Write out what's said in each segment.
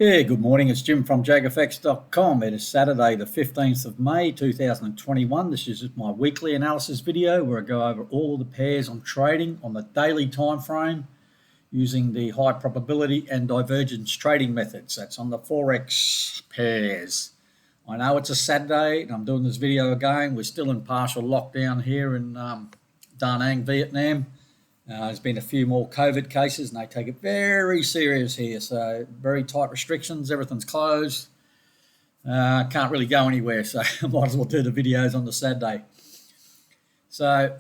Yeah, good morning. It's Jim from JAGfx.com. It is Saturday, the 15th of May, 2021. This is my weekly analysis video where I go over all of the pairs I'm trading on the daily time frame using the high probability and divergence trading methods. That's on the Forex pairs. I know it's a Saturday and I'm doing this video again. We're still in partial lockdown here in Da Nang, Vietnam. There's been a few more COVID cases and they take it very serious here. So very tight restrictions, everything's closed. Can't really go anywhere, so I might as well do the videos on the Saturday. So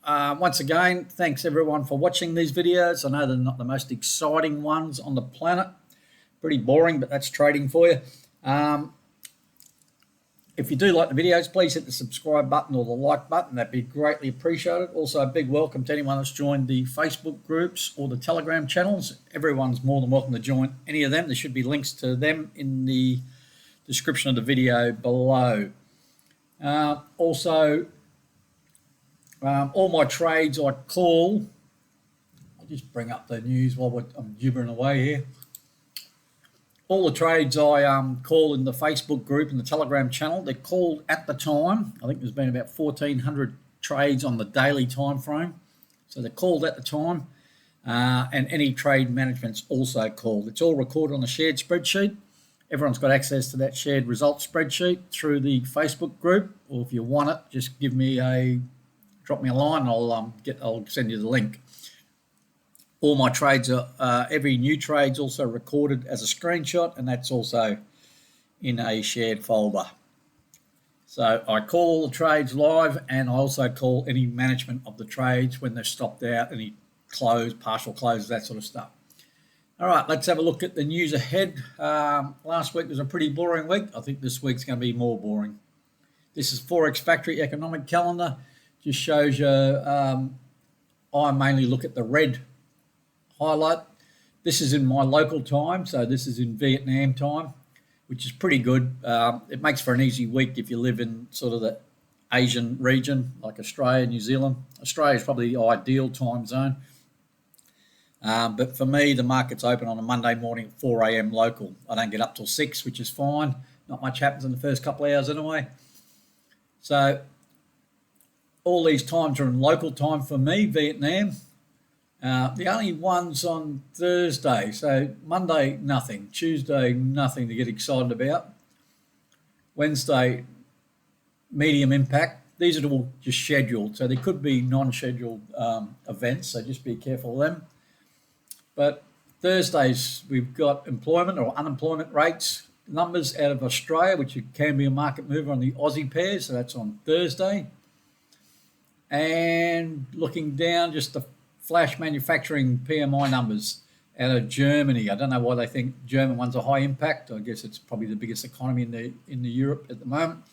once again, thanks everyone for watching these videos. I know they're not the most exciting ones on the planet. Pretty boring, but that's trading for you. If you do like the videos, please hit the subscribe button or the like button. That'd be greatly appreciated. Also, a big welcome to anyone that's joined the Facebook groups or the Telegram channels. Everyone's more than welcome to join any of them. There should be links to them in the description of the video below. Also, all my trades I call. I'll just bring up the news while I'm gibbering away here. All the trades I call in the Facebook group and the Telegram channel, they're called at the time. I think there's been about 1,400 trades on the daily time frame. So they're called at the time. And any trade management's also called. It's all recorded on a shared spreadsheet. Everyone's got access to that shared results spreadsheet through the Facebook group. Or if you want it, just drop me a line and I'll send you the link. All my trades are, every new trade's also recorded as a screenshot, and that's also in a shared folder. So I call all the trades live, and I also call any management of the trades when they're stopped out, any close, partial close, that sort of stuff. All right, let's have a look at the news ahead. Last week was a pretty boring week. I think this week's going to be more boring. This is Forex Factory Economic Calendar. Just shows you, I mainly look at the red highlight. This is in my local time, so this is in Vietnam time, which is pretty good. It makes for an easy week if you live in sort of the Asian region like Australia, New Zealand. Australia is probably the ideal time zone. But for me, the market's open on a Monday morning at 4 a.m. local. I don't get up till 6, which is fine. Not much happens in the first couple of hours anyway. So all these times are in local time for me, Vietnam. The only ones on Thursday, so Monday, nothing. Tuesday, nothing to get excited about. Wednesday, medium impact. These are all just scheduled, so there could be non-scheduled events, so just be careful of them. But Thursdays, we've got employment or unemployment rates numbers out of Australia, which can be a market mover on the Aussie pairs, so that's on Thursday. And looking down, just the flash manufacturing PMI numbers out of Germany. I don't know why they think German ones are high impact. I guess it's probably the biggest economy in the Europe at the moment.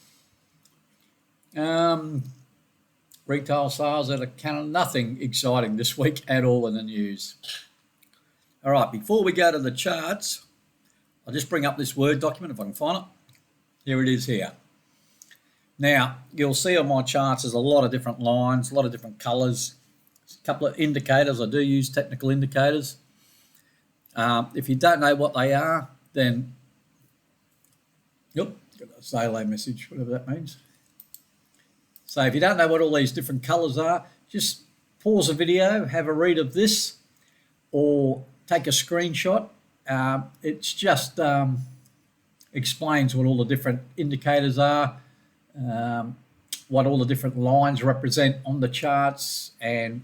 Retail sales out of Canada, nothing exciting this week at all in the news. All right, before we go to the charts, I'll just bring up this Word document if I can find it. Here it is here. Now, you'll see on my charts there's a lot of different lines, a lot of different colours. A couple of indicators. I do use technical indicators. If you don't know what they are, then got a say hello message, whatever that means. So if you don't know what all these different colours are, just pause the video, have a read of this, or take a screenshot. It's just explains what all the different indicators are, what all the different lines represent on the charts, and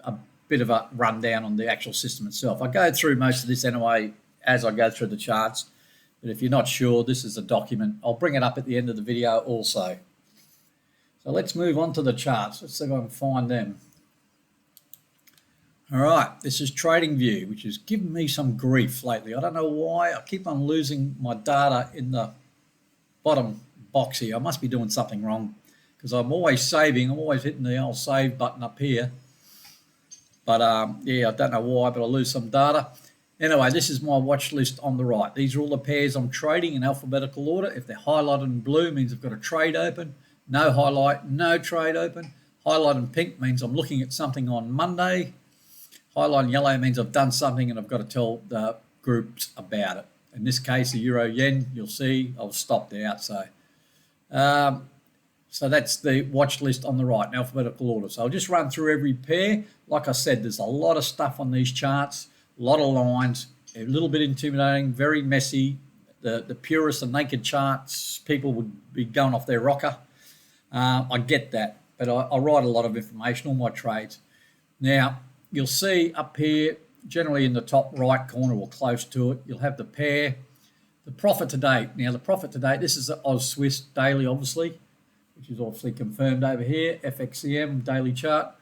a bit of a rundown on the actual system itself. I go through most of this anyway as I go through the charts, but if you're not sure, this is a document. I'll bring it up at the end of the video also. So let's move on to the charts. Let's see if I can find them. All right, this is TradingView, which has given me some grief lately. I don't know why. I keep on losing my data in the bottom box here. I must be doing something wrong because I'm always saving. I'm always hitting the old save button up here. But yeah, I don't know why, but I lose some data. Anyway, this is my watch list on the right. These are all the pairs I'm trading in alphabetical order. If they're highlighted in blue, means I've got a trade open. No highlight, no trade open. Highlight in pink means I'm looking at something on Monday. Highlight in yellow means I've done something and I've got to tell the groups about it. In this case, the euro yen, you'll see I was stopped out. So that's the watch list on the right in alphabetical order. So I'll just run through every pair. Like I said, there's a lot of stuff on these charts, a lot of lines, a little bit intimidating, very messy. The purest and naked charts, people would be going off their rocker. I get that, but I write a lot of information on my trades. Now, you'll see up here, generally in the top right corner or close to it, you'll have the pair, the profit to date. Now, the profit to date, this is the Oz-Swiss daily, obviously, which is obviously confirmed over here, FXCM daily chart.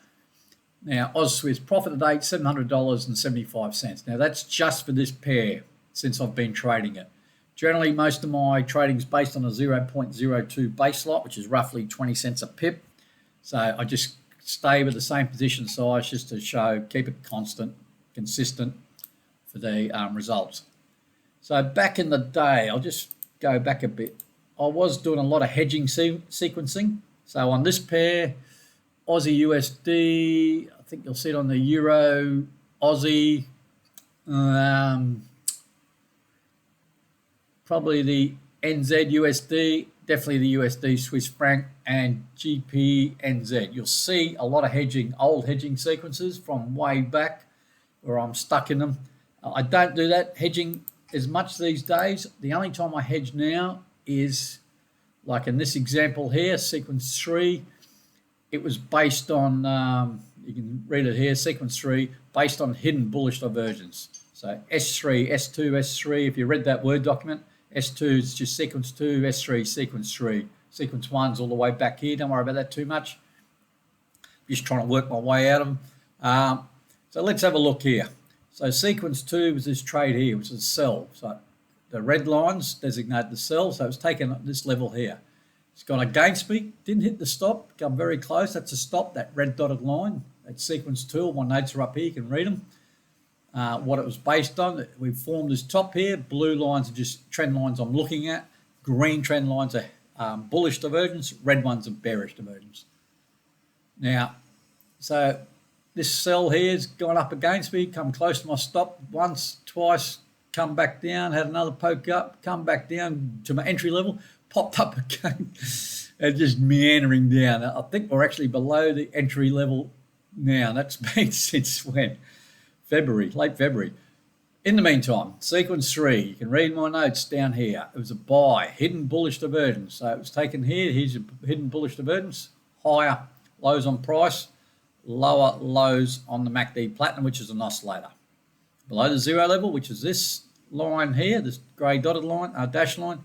Now, Oz-Swiss profit to date, $700.75. Now, that's just for this pair since I've been trading it. Generally, most of my trading is based on a 0.02 base lot, which is roughly 20 cents a pip. So I just stay with the same position size just to show, keep it constant, consistent for the results. So back in the day, I'll just go back a bit. I was doing a lot of hedging sequencing. So on this pair, Aussie USD, I think you'll see it on the Euro, Aussie, probably the NZ USD, definitely the USD Swiss franc, and GP NZ. You'll see a lot of hedging, old hedging sequences from way back where I'm stuck in them. I don't do that hedging as much these days. The only time I hedge now is like in this example here, sequence 3. It was based on, you can read it here, sequence 3, based on hidden bullish divergence. So S3, S2, S3, if you read that Word document, S2 is just sequence 2, S3, sequence 3. Sequence 1's all the way back here. Don't worry about that too much. Just trying to work my way out of them. So let's have a look here. So sequence 2 was this trade here, which is a sell. So the red lines designate the sell. So it's taken at this level here. It's gone against me. Didn't hit the stop. Come very close. That's a stop, that red dotted line. That's sequence 2. My notes are up here. You can read them. What it was based on. We've formed this top here. Blue lines are just trend lines I'm looking at. Green trend lines are bullish divergence. Red ones are bearish divergence. Now, so this sell here has gone up against me, come close to my stop once, twice, come back down, had another poke up, come back down to my entry level, popped up again, and just meandering down. I think we're actually below the entry level now. That's been since when? February, late February. In the meantime, sequence 3, you can read my notes down here. It was a buy, hidden bullish divergence. So it was taken here. Here's your hidden bullish divergence. Higher lows on price, lower lows on the MACD Platinum, which is an oscillator. Below the 0 level, which is this line here, this grey dotted line, dash line.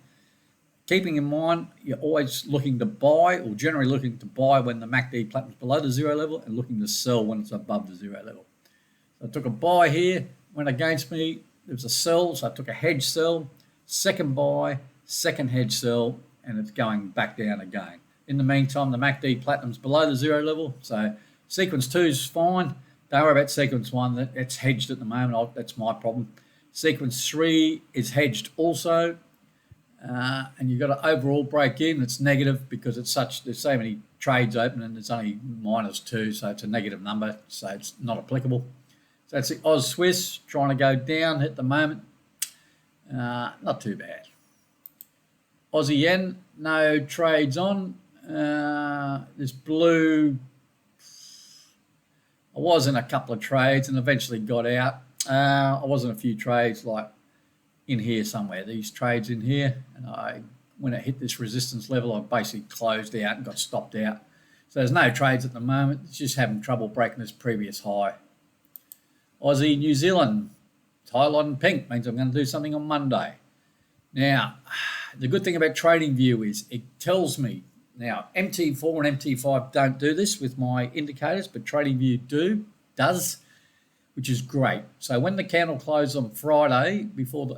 Keeping in mind, you're always looking to buy, or generally looking to buy when the MACD Platinum is below the 0 level, and looking to sell when it's above the 0 level. So I took a buy here, went against me. There was a sell, so I took a hedge sell, second buy, second hedge sell, and it's going back down again. In the meantime, the MACD Platinum's below the 0 level, so sequence 2 is fine. Don't worry about sequence 1. It's hedged at the moment. That's my problem. Sequence 3 is hedged also, and you've got to overall break in. It's negative because there's so many trades open and there's only -2, so it's a negative number, so it's not applicable. So that's the Oz-Swiss trying to go down at the moment. Not too bad. Aussie Yen, no trades on. This blue, I was in a couple of trades and eventually got out. I was in a few trades like in here somewhere, these trades in here. And when it hit this resistance level, I basically closed out and got stopped out. So there's no trades at the moment. It's just having trouble breaking this previous high. Aussie, New Zealand, highlighting pink means I'm going to do something on Monday. Now, the good thing about TradingView is it tells me, now MT4 and MT5 don't do this with my indicators, but TradingView does, which is great. So when the candle closes on Friday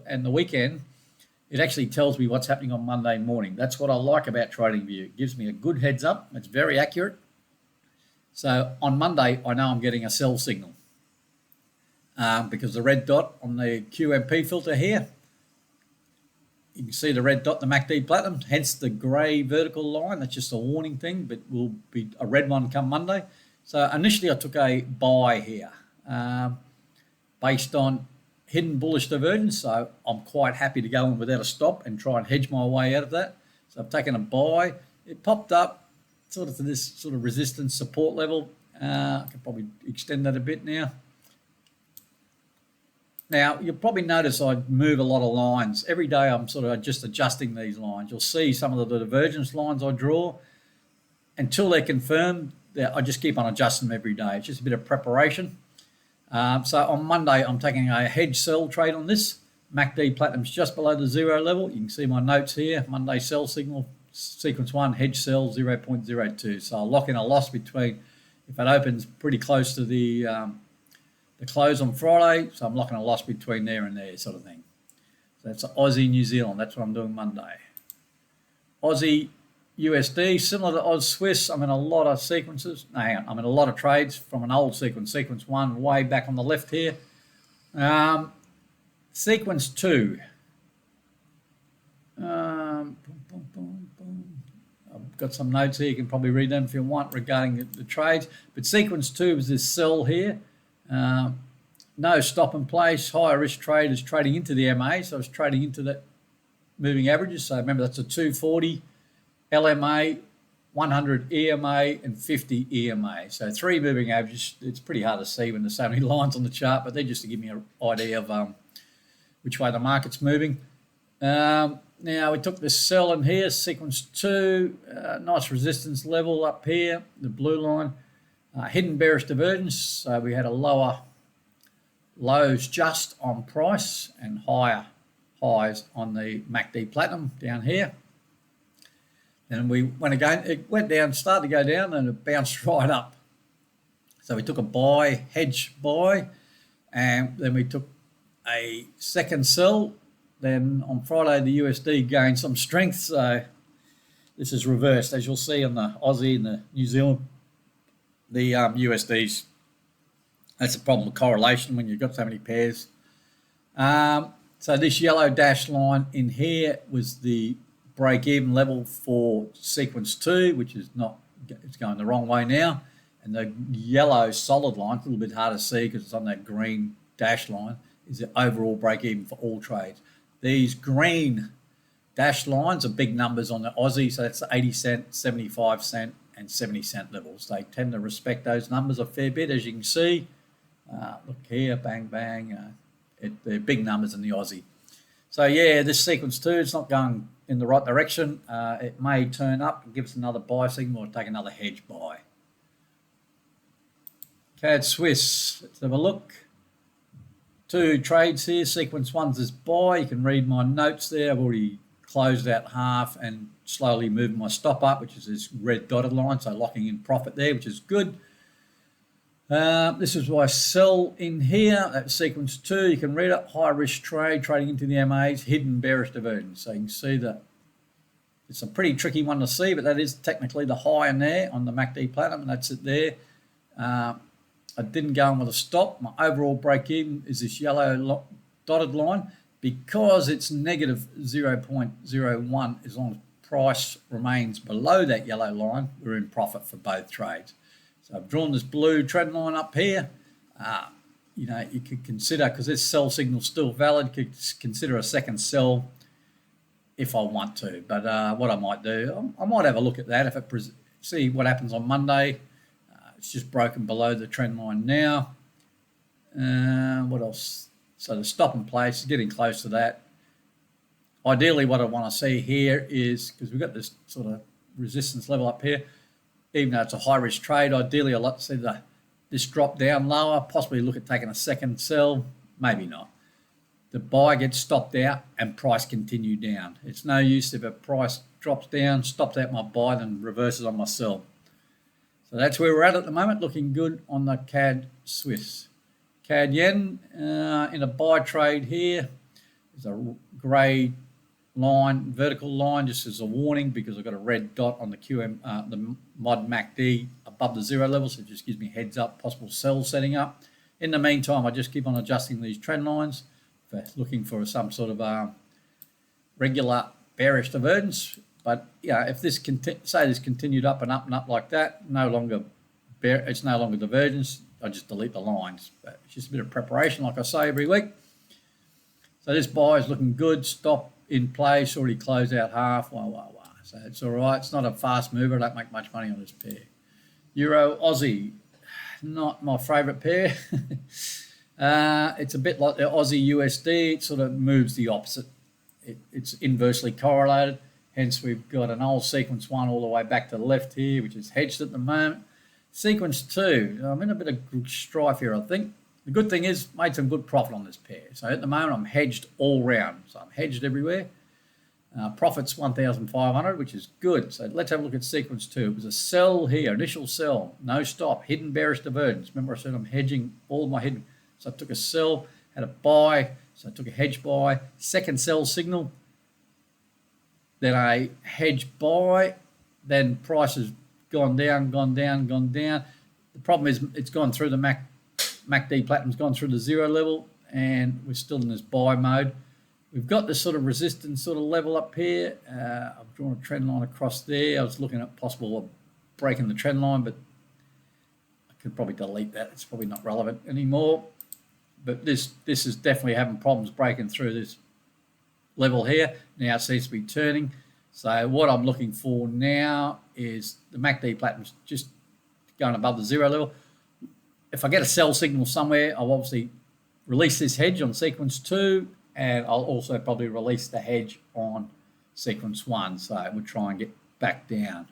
and the weekend, it actually tells me what's happening on Monday morning. That's what I like about TradingView. It gives me a good heads up. It's very accurate. So on Monday, I know I'm getting a sell signal. Because the red dot on the QMP filter here, you can see the red dot, the MACD Platinum, hence the grey vertical line. That's just a warning thing, but will be a red one come Monday. So initially I took a buy here based on hidden bullish divergence, so I'm quite happy to go in without a stop and try and hedge my way out of that. So I've taken a buy. It popped up sort of to this sort of resistance support level. I can probably extend that a bit now. Now, you'll probably notice I move a lot of lines. Every day I'm sort of just adjusting these lines. You'll see some of the divergence lines I draw. Until they're confirmed, I just keep on adjusting them every day. It's just a bit of preparation. So on Monday, I'm taking a hedge sell trade on this. MACD Platinum's just below the zero level. You can see my notes here. Monday sell signal, sequence 1, hedge sell 0.02. So I'll lock in a loss between, if it opens pretty close to the close on Friday, so I'm locking a loss between there and there sort of thing. So that's Aussie, New Zealand. That's what I'm doing Monday. Aussie USD, similar to Oz Swiss. I'm in a lot of sequences. No, hang on. I'm in a lot of trades from an old sequence. Sequence 1 way back on the left here. Sequence 2. I've got some notes here. You can probably read them if you want regarding the trades. But sequence 2 is this sell here. No stop in place. Higher risk trade is trading into the MA. So it's trading into that moving averages. So remember, that's a 240 LMA, 100 EMA, and 50 EMA. So 3 moving averages. It's pretty hard to see when there's so many lines on the chart, but they're just to give me an idea of which way the market's moving. Now, we took this sell in here, sequence 2, nice resistance level up here, the blue line. Hidden bearish divergence, so we had a lower lows just on price and higher highs on the MACD Platinum down here. And we went again, it went down, started to go down, and it bounced right up. So we took a buy, hedge buy, and then we took a second sell. Then on Friday, the USD gained some strength, so this is reversed. As you'll see on the Aussie and the New Zealand, the USDs, that's a problem with correlation when you've got so many pairs. So this yellow dashed line in here was the break-even level for sequence 2, which is not, it's going the wrong way now. And the yellow solid line, a little bit hard to see because it's on that green dash line, is the overall break-even for all trades. These green dashed lines are big numbers on the Aussie, so that's 80 cent, 75 cent, and 70 cent levels. They tend to respect those numbers a fair bit, as you can see. Look here, bang, bang. They're big numbers in the Aussie. So yeah, this sequence 2, it's not going in the right direction. It may turn up and give us another buy signal or take another hedge buy. CAD Swiss, let's have a look. 2 trades here. Sequence 1's this buy. You can read my notes there. I've already closed out half and slowly moving my stop up, which is this red dotted line, so locking in profit there, which is good. This is why I sell in here. That's sequence 2. You can read it. High risk trade, trading into the MAs, hidden bearish divergence. So you can see that it's a pretty tricky one to see, but that is technically the high in there on the MACD Platinum, and that's it there. I didn't go in with a stop. My overall break even is this yellow dotted line. Because it's negative 0.01, as long as price remains below that yellow line, we're in profit for both trades. So I've drawn this blue trend line up here. You know, you could consider, because this sell signal is still valid, could consider a second sell if I want to. But what I might do, I might have a look at that if it see what happens on Monday. It's just broken below the trend line now. What else? So the stop in place is getting close to that. Ideally, what I want to see here is, because we've got this sort of resistance level up here, even though it's a high risk trade, ideally I'd like to see this drop down lower, possibly look at taking a second sell, maybe not. The buy gets stopped out and price continue down. It's no use if a price drops down, stops out my buy, then reverses on my sell. So that's where we're at the moment, looking good on the CAD Swiss. CAD Yen in a buy trade here. There's a grey line, vertical line, just as a warning because I've got a red dot on the the mod MACD above the zero level, so it just gives me heads up, possible sell setting up. In the meantime, I just keep on adjusting these trend lines for looking for some sort of regular bearish divergence. But yeah, if this say this continued up and up like that, it's no longer divergence. I just delete the lines. But it's just a bit of preparation, like I say every week. So this buy is looking good. Stop in place, already closed out half. Wow. So it's all right. It's not a fast mover. I don't make much money on this pair. Euro Aussie, not my favourite pair. It's a bit like the Aussie USD. It sort of moves the opposite. It's inversely correlated. Hence, we've got an old sequence 1 all the way back to the left here, which is hedged at the moment. Sequence 2, I'm in a bit of strife here, I think. The good thing is, made some good profit on this pair. So at the moment, I'm hedged all round. So I'm hedged everywhere. Profit's 1,500, which is good. So let's have a look at sequence 2. It was a sell here, initial sell, no stop, hidden bearish divergence. Remember I said I'm hedging all my hidden. So I took a sell, had a buy, so I took a hedge buy, second sell signal, then a hedge buy, then price has gone down. The problem is it's gone through the MACD Platinum's gone through the 0 level, and we're still in this buy mode. We've got this sort of resistance sort of level up here. I've drawn a trend line across there. I was looking at possible breaking the trend line, but I could probably delete that. It's probably not relevant anymore. But this is definitely having problems breaking through this level here. Now it seems to be turning. So what I'm looking for now is the MACD Platinum's just going above the 0 level. If I get a sell signal somewhere, I'll obviously release this hedge on sequence 2, and I'll also probably release the hedge on sequence 1. So we'll try and get back down.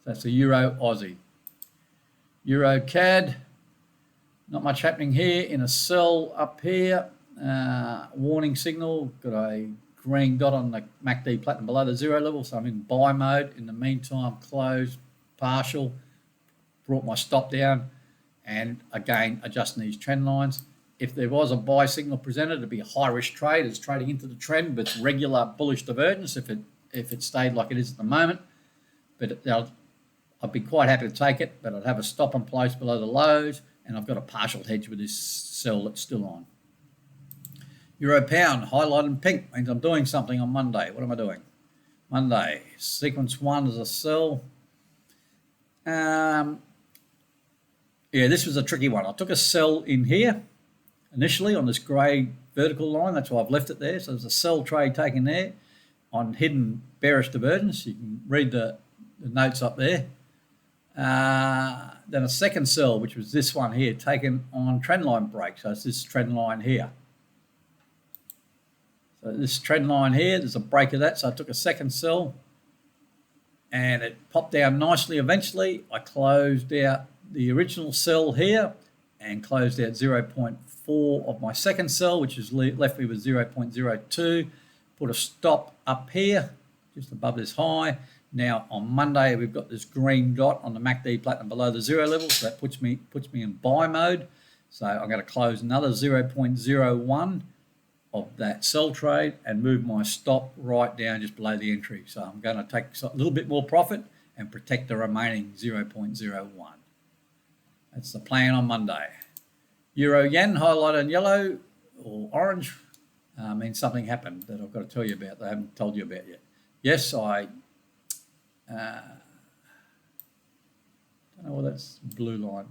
So that's the Euro Aussie. Euro CAD, not much happening here. In a sell up here, warning signal, got a green dot on the MACD Platinum below the 0 level, so I'm in buy mode. In the meantime, closed, partial, brought my stop down, and again, adjusting these trend lines. If there was a buy signal presented, it'd be a high-risk trade. It's trading into the trend with regular bullish divergence if it stayed like it is at the moment. But I'd be quite happy to take it, but I'd have a stop in place below the lows, and I've got a partial hedge with this sell that's still on. Euro pound, highlighted in pink, means I'm doing something on Monday. What am I doing? Monday, sequence 1 is a sell. Yeah, this was a tricky one. I took a sell in here initially on this grey vertical line. That's why I've left it there. So there's a sell trade taken there on hidden bearish divergence. You can read the notes up there. Then a second sell, which was this one here, taken on trend line break. So it's this trend line here. So this trend line here, there's a break of that. So I took a second sell, and it popped down nicely eventually. I closed out the original sell here and closed out 0.4 of my second sell, which has left me with 0.02. Put a stop up here, just above this high. Now on Monday, we've got this green dot on the MACD Platinum below the 0 level, so that puts me in buy mode. So I'm going to close another 0.01 of that sell trade and move my stop right down just below the entry. So I'm going to take a little bit more profit and protect the remaining 0.01. That's the plan on Monday. Euro yen, highlighted in yellow or orange, means something happened that I've got to tell you about that I haven't told you about yet. Yes, I don't know why that's blue line.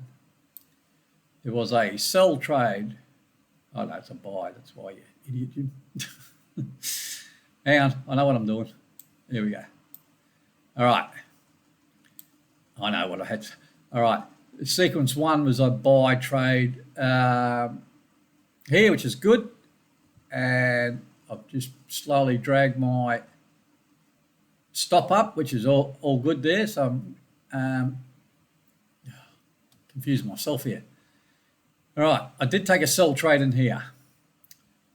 There was a sell trade. Oh no, it's a buy. That's why, you idiot, Jim. Hang on, I know what I'm doing. There we go. All right. I know what I had. All right. Sequence 1 was a buy trade here, which is good. And I've just slowly dragged my stop up, which is all good there. So I'm confused myself here. All right, I did take a sell trade in here.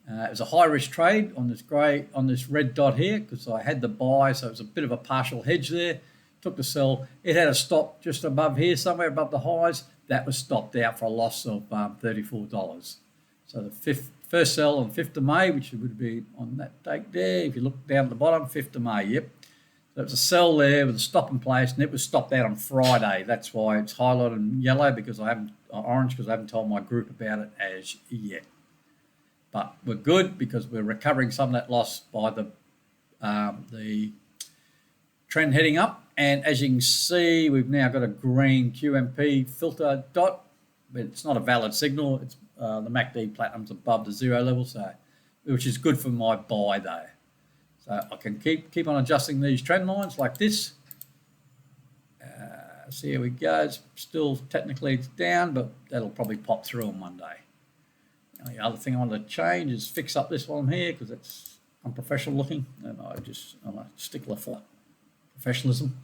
It was a high risk trade on this red dot here because I had the buy, so it was a bit of a partial hedge there. Took the sell. It had a stop just above here, somewhere above the highs. That was stopped out for a loss of $34. So the first sell on 5th of May, which would be on that date there. If you look down at the bottom, 5th of May, yep. So it was a sell there with a stop in place, and it was stopped out on Friday. That's why it's highlighted in yellow orange because I haven't told my group about it as yet. But we're good because we're recovering some of that loss by the trend heading up. And as you can see, we've now got a green QMP filter dot, but it's not a valid signal. It's the MACD Platinum's above the 0 level, so which is good for my buy though. So I can keep on adjusting these trend lines like this. So here we go. It's still technically it's down, but that'll probably pop through on Monday. The other thing I want to change is fix up this one here because it's unprofessional looking, and I'm a stickler for professionalism.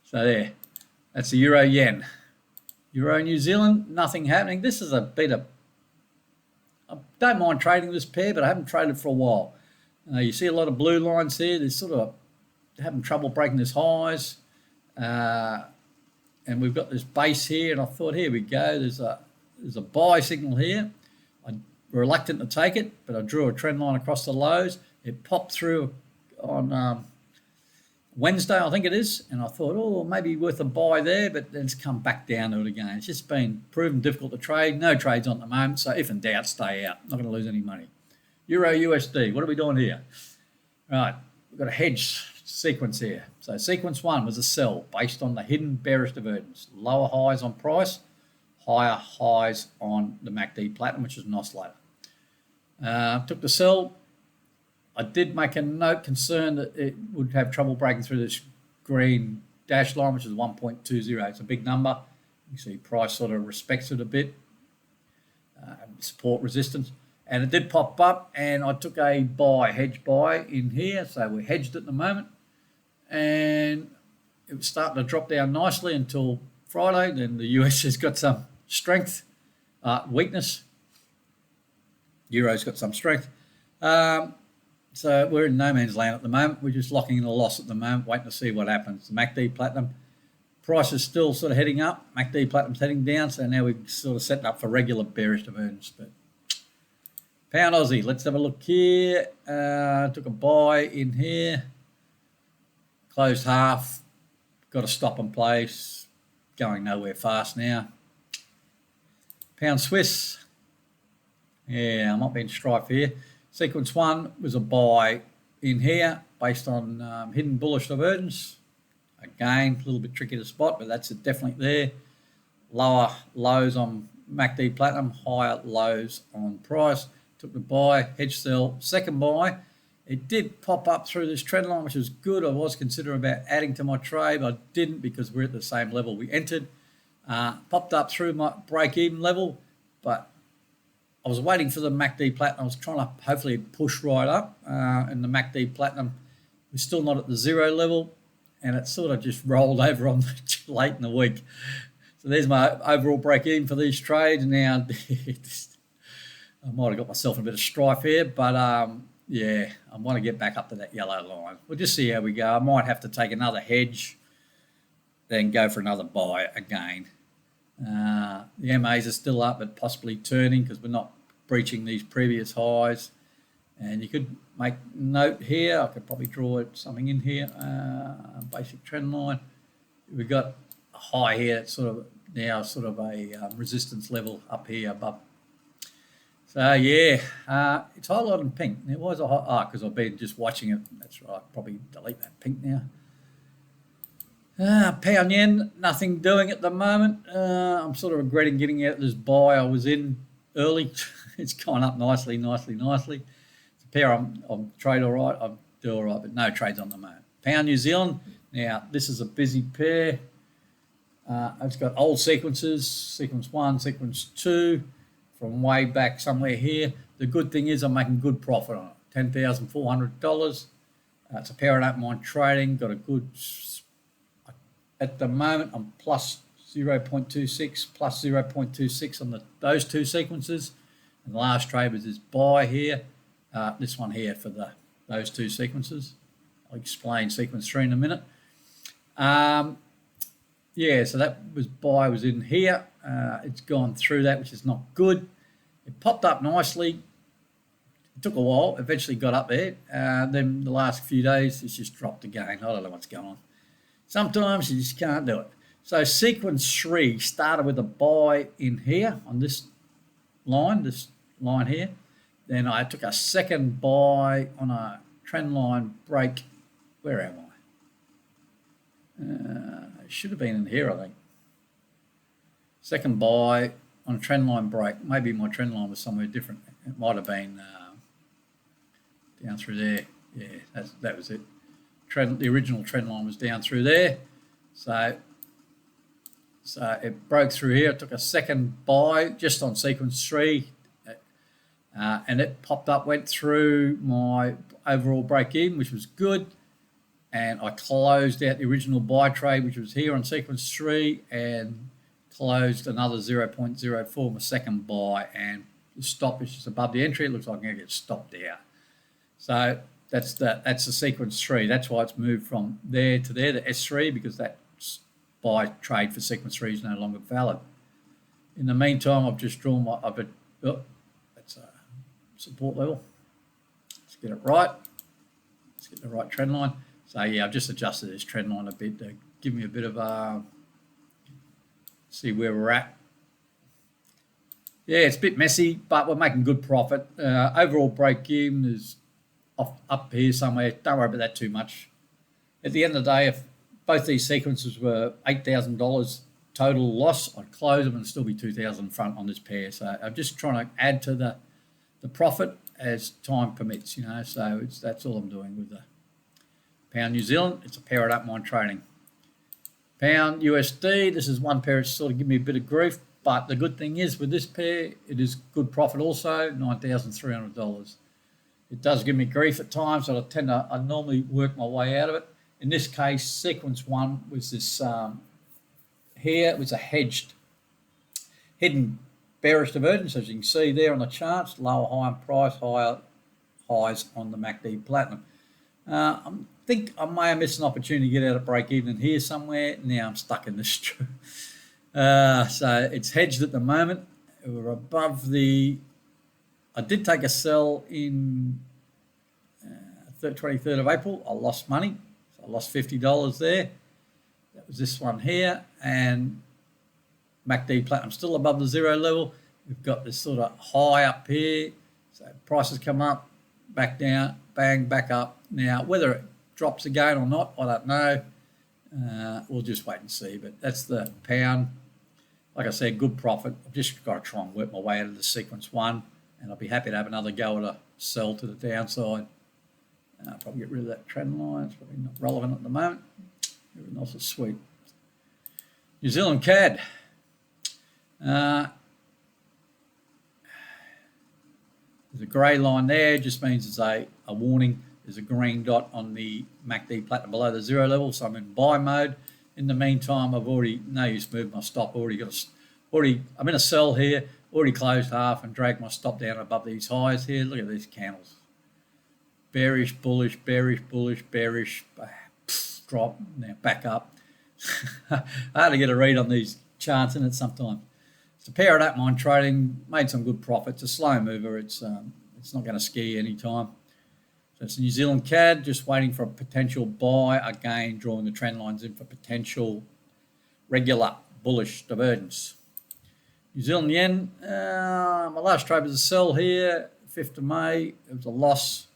So there, that's the Euro Yen. Euro New Zealand, nothing happening. This is a bit of, I don't mind trading this pair, but I haven't traded for a while. You see a lot of blue lines here. They're sort of having trouble breaking this highs. And we've got this base here, and I thought, here we go. There's a buy signal here. I'm reluctant to take it, but I drew a trend line across the lows. It popped through on Wednesday, I think it is, and I thought, oh, maybe worth a buy there, but then it's come back down to it again. It's just been proven difficult to trade. No trades on at the moment, so if in doubt, stay out. Not going to lose any money. Euro USD, what are we doing here? Right, we've got a hedge sequence here. So sequence 1 was a sell based on the hidden bearish divergence. Lower highs on price, higher highs on the MACD Platinum, which is an oscillator. Took the sell. I did make a note concern that it would have trouble breaking through this green dash line, which is 1.20. It's a big number. You see price sort of respects it a bit. Support, resistance. And it did pop up, and I took a buy, hedge buy in here. So we're hedged at the moment. And it was starting to drop down nicely until Friday. Then the US has got some strength, weakness. Euro's got some strength. So we're in no man's land at the moment. We're just locking in a loss at the moment, waiting to see what happens. The MACD Platinum price is still sort of heading up. MACD Platinum's heading down. So now we're sort of setting up for regular bearish divergence. But Pound Aussie, let's have a look here. Took a buy in here. Closed half. Got a stop in place. Going nowhere fast now. Pound Swiss. Yeah, I might be in strife here. Sequence 1 was a buy in here based on hidden bullish divergence. Again, a little bit tricky to spot, but that's definitely there. Lower lows on MACD Platinum, higher lows on price. Took the buy, hedge sell, second buy. It did pop up through this trend line, which was good. I was considering about adding to my trade, but I didn't because we're at the same level we entered. Popped up through my break-even level, but I was waiting for the MACD Platinum. I was trying to hopefully push right up, and the MACD Platinum was still not at the 0 level, and it sort of just rolled over on late in the week. So there's my overall break-even for these trades. Now, I might have got myself in a bit of strife here, but yeah, I want to get back up to that yellow line. We'll just see how we go. I might have to take another hedge, then go for another buy again. The MAs are still up, but possibly turning because we're not breaching these previous highs. And you could make note here. I could probably draw something in here. Basic trend line. We've got a high here. It's sort of now sort of a resistance level up here above. So yeah, it's highlighted in pink. There was a because I've been just watching it. That's right. Probably delete that pink now. Pound yen, nothing doing at the moment. I'm sort of regretting getting out this buy I was in early. It's gone up nicely. It's a pair I'm trade all right. I do all right, but no trades on the moment. Pound New Zealand. Now this is a busy pair. It's got old sequences. Sequence 1, sequence 2. From way back somewhere here. The good thing is I'm making good profit on it, $10,400. It's a pair I don't mind trading. Got a good, at the moment I'm plus 0.26 on those two sequences. And the last trade was this buy here, this one here for those two sequences. I'll explain sequence 3 in a minute. Yeah, so that was buy was in here. It's gone through that, which is not good. It popped up nicely. It took a while. Eventually got up there. Then the last few days, it's just dropped again. I don't know what's going on. Sometimes you just can't do it. So sequence 3 started with a buy in here on this line here. Then I took a second buy on a trend line break. Where am I? It should have been in here, I think. Second buy on a trend line break. Maybe my trend line was somewhere different. It might have been down through there. Yeah, that was it. The original trend line was down through there. So it broke through here. It took a second buy just on sequence 3. And it popped up, went through my overall break even, which was good. And I closed out the original buy trade, which was here on sequence 3, and closed another 0.04, my second buy, and the stop is just above the entry. It looks like I'm going to get stopped out. So that's the sequence 3. That's why it's moved from there to there, the S3, because that buy trade for sequence 3 is no longer valid. In the meantime, I've just drawn that's a support level. Let's get it right. Let's get the right trend line. So yeah, I've just adjusted this trend line a bit to give me a bit of see where we're at. Yeah, it's a bit messy, but we're making good profit. Overall break even is up here somewhere. Don't worry about that too much. At the end of the day, if both these sequences were $8,000 total loss, I'd close them and still be 2,000 front on this pair. So I'm just trying to add to the profit as time permits, you know. So that's all I'm doing with the Pound New Zealand. It's a pair I don't mind trading. Pound USD, this is one pair that's sort of give me a bit of grief, but the good thing is with this pair, it is good profit also, $9,300. It does give me grief at times, so I normally work my way out of it. In this case, sequence 1 was this here. It was a hidden bearish divergence, as you can see there on the charts, lower high on price, higher highs on the MACD Platinum. I think I may have missed an opportunity to get out of break even here somewhere. Now I'm stuck in this. So it's hedged at the moment. We're above the. I did take a sell in 23rd of April. I lost money. So I lost $50 there. That was this one here. And MACD Platinum still above the 0 level. We've got this sort of high up here. So prices come up, back down, bang, back up. Now, whether it drops again or not, I don't know. We'll just wait and see. But that's the pound. Like I said, good profit. I've just got to try and work my way out of the sequence 1, and I'll be happy to have another go at a sell to the downside. I'll probably get rid of that trend line. It's probably not relevant at the moment. Everything else is sweet. New Zealand CAD. There's a grey line there. Just means it's a warning. There's a green dot on the MACD Platinum below the 0 level, so I'm in buy mode. In the meantime, I've already, no use moved my stop. I'm in a sell here. Already closed half and dragged my stop down above these highs here. Look at these candles. Bearish, bullish, bearish, bullish, bearish. Drop, now back up. Hard to get a read on these charts in it sometimes. It's a pair I don't mind trading. Made some good profits. A slow mover. It's not going to ski any time. So it's New Zealand CAD, just waiting for a potential buy. Again, drawing the trend lines in for potential regular bullish divergence. New Zealand yen, my last trade was a sell here, 5th of May. It was a loss.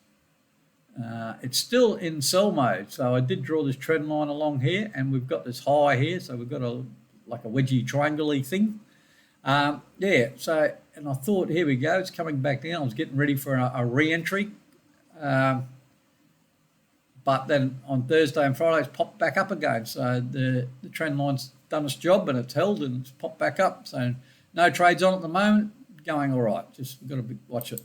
It's still in sell mode, so I did draw this trend line along here, and we've got this high here, so we've got like a wedgy triangle-y thing. Yeah, so, and I thought, here we go, it's coming back down. I was getting ready for a re-entry. But then on Thursday and Friday, it's popped back up again. So the trend line's done its job and it's held and it's popped back up. So no trades on at the moment, going all right. Just got to watch it.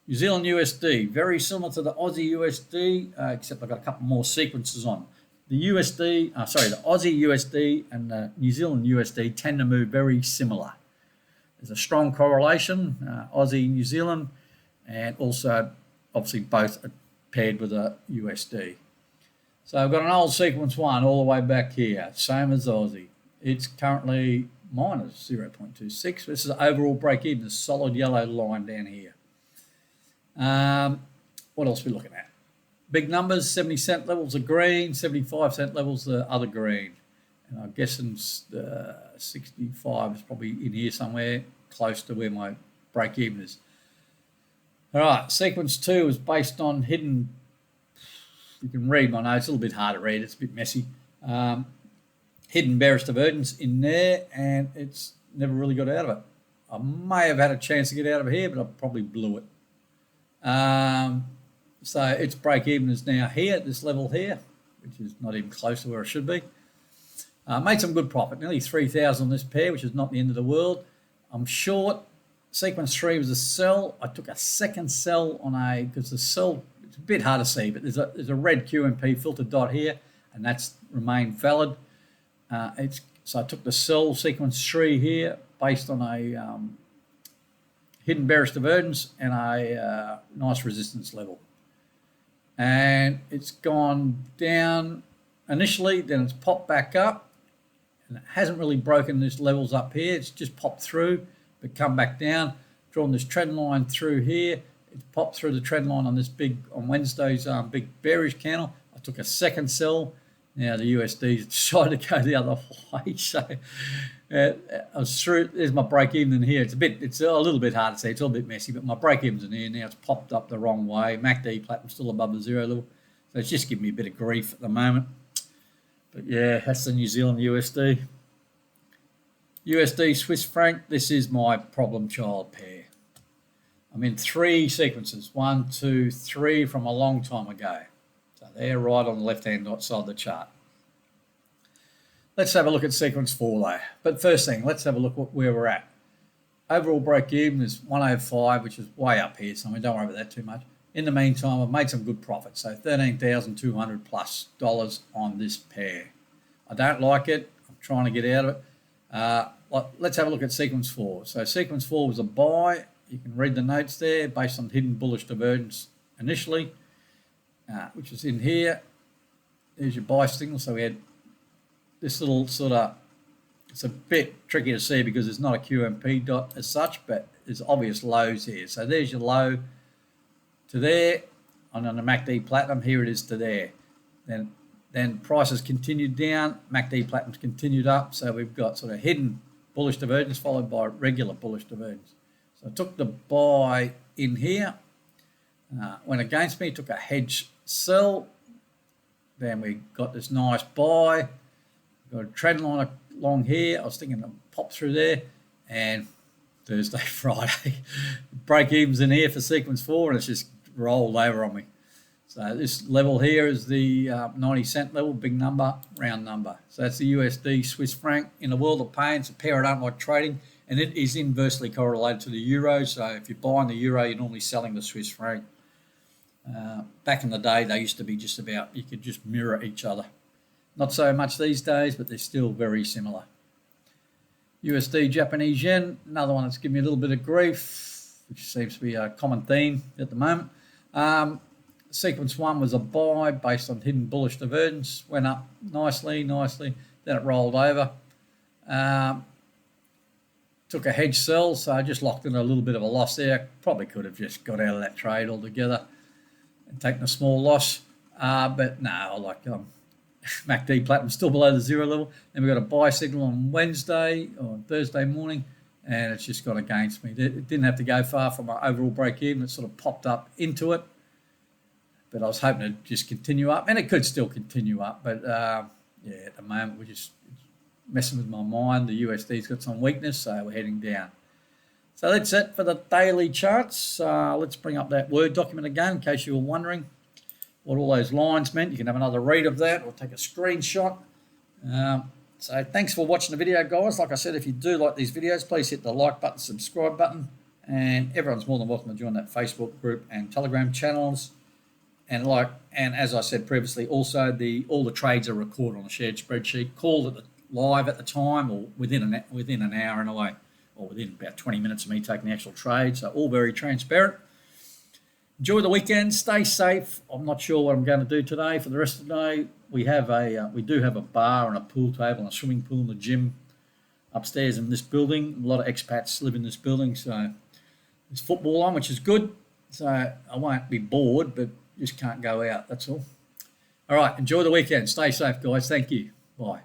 New Zealand USD, very similar to the Aussie USD, except I've got a couple more sequences on. The Aussie USD and the New Zealand USD tend to move very similar. There's a strong correlation, Aussie, New Zealand, and also obviously both are paired with a USD. So I've got an old sequence 1 all the way back here, same as Aussie. It's currently minus 0.26. This is overall break even, a solid yellow line down here. What else are we looking at? Big numbers, 70-cent levels are green, 75-cent levels the other green. And I'm guessing 65 is probably in here somewhere, close to where my break even is. All right, sequence 2 is based on hidden. You can read my notes, a little bit hard to read, it's a bit messy. Hidden bearish divergence in there, and it's never really got out of it. I may have had a chance to get out of here, but I probably blew it. So its break even is now here at this level here, which is not even close to where it should be. Made some good profit, nearly 3,000 on this pair, which is not the end of the world. I'm short. Sequence 3 was a sell. I took a second sell on because the sell, it's a bit hard to see, but there's a red QMP filter dot here, and that's remained valid. So I took the sell sequence 3 here based on a hidden bearish divergence and a nice resistance level. And it's gone down initially, then it's popped back up, and it hasn't really broken these levels up here. It's just popped through, but come back down, drawn this trend line through here. It's popped through the trend line on this on Wednesday's big bearish candle. I took a second sell. Now the USD decided to go the other way, so I was through. There's my break even in here. It's a little bit hard to see. It's a little bit messy, but my break even's in here now. It's popped up the wrong way. MACD platinum still above the zero level, so it's just giving me a bit of grief at the moment. But yeah, that's the New Zealand USD. USD Swiss franc. This is my problem child pair. I'm in 3 sequences. 1, 2, 3 from a long time ago. So they're right on the left-hand side of the chart. Let's have a look at sequence 4 though. But first thing, let's have a look at where we're at. Overall break even is 105, which is way up here, so we don't worry about that too much. In the meantime, I've made some good profits, so $13,200 plus on this pair. I don't like it. I'm trying to get out of it. Let's have a look at sequence 4. So sequence 4 was a buy. You can read the notes there based on hidden bullish divergence initially, which is in here. There's your buy signal. So we had this little sort of, it's a bit tricky to see because it's not a QMP dot as such, but there's obvious lows here. So there's your low to there, and on the MACD platinum, here it is to there. Then prices continued down, MACD platinums continued up, so we've got sort of hidden bullish divergence followed by regular bullish divergence. So I took the buy in here, went against me, took a hedge sell, then we got this nice buy, got a trend line along here. I was thinking to pop through there, and Thursday, Friday, break evens in here for sequence 4, and it's just rolled over on me. So this level here is the 90 cent level, big number, round number. So that's the USD Swiss franc. In a world of pain, it's a pair I don't like trading, and it is inversely correlated to the euro. So if you're buying the euro, you're normally selling the Swiss franc. Back in the day, they used to be just about, you could just mirror each other. Not so much these days, but they're still very similar. USD Japanese yen, another one that's giving me a little bit of grief, which seems to be a common theme at the moment. Sequence 1 was a buy based on hidden bullish divergence, went up nicely, then it rolled over. Took a hedge sell, so I just locked in a little bit of a loss there. Probably could have just got out of that trade altogether and taken a small loss, but no, I like MACD platinum still below the zero level. Then we got a buy signal on Wednesday or Thursday morning, and it's just gone against me. It didn't have to go far from my overall break even. It sort of popped up into it, but I was hoping to just continue up, and it could still continue up. But yeah, at the moment we're just messing with my mind. The USD's got some weakness, so we're heading down. So that's it for the daily charts. Let's bring up that Word document again in case you were wondering what all those lines meant. You can have another read of that or take a screenshot. So thanks for watching the video, guys. Like I said, if you do like these videos, please hit the like button, subscribe button, and everyone's more than welcome to join that Facebook group and Telegram channels. And as I said previously, also all the trades are recorded on a shared spreadsheet, called live at the time or within an hour in a way, or within about 20 minutes of me taking the actual trade. So all very transparent. Enjoy the weekend. Stay safe. I'm not sure what I'm going to do today for the rest of the day. We do have a bar and a pool table and a swimming pool and a gym upstairs in this building. A lot of expats live in this building, so there's football on, which is good. So I won't be bored, but just can't go out. That's all. All right. Enjoy the weekend. Stay safe, guys. Thank you. Bye.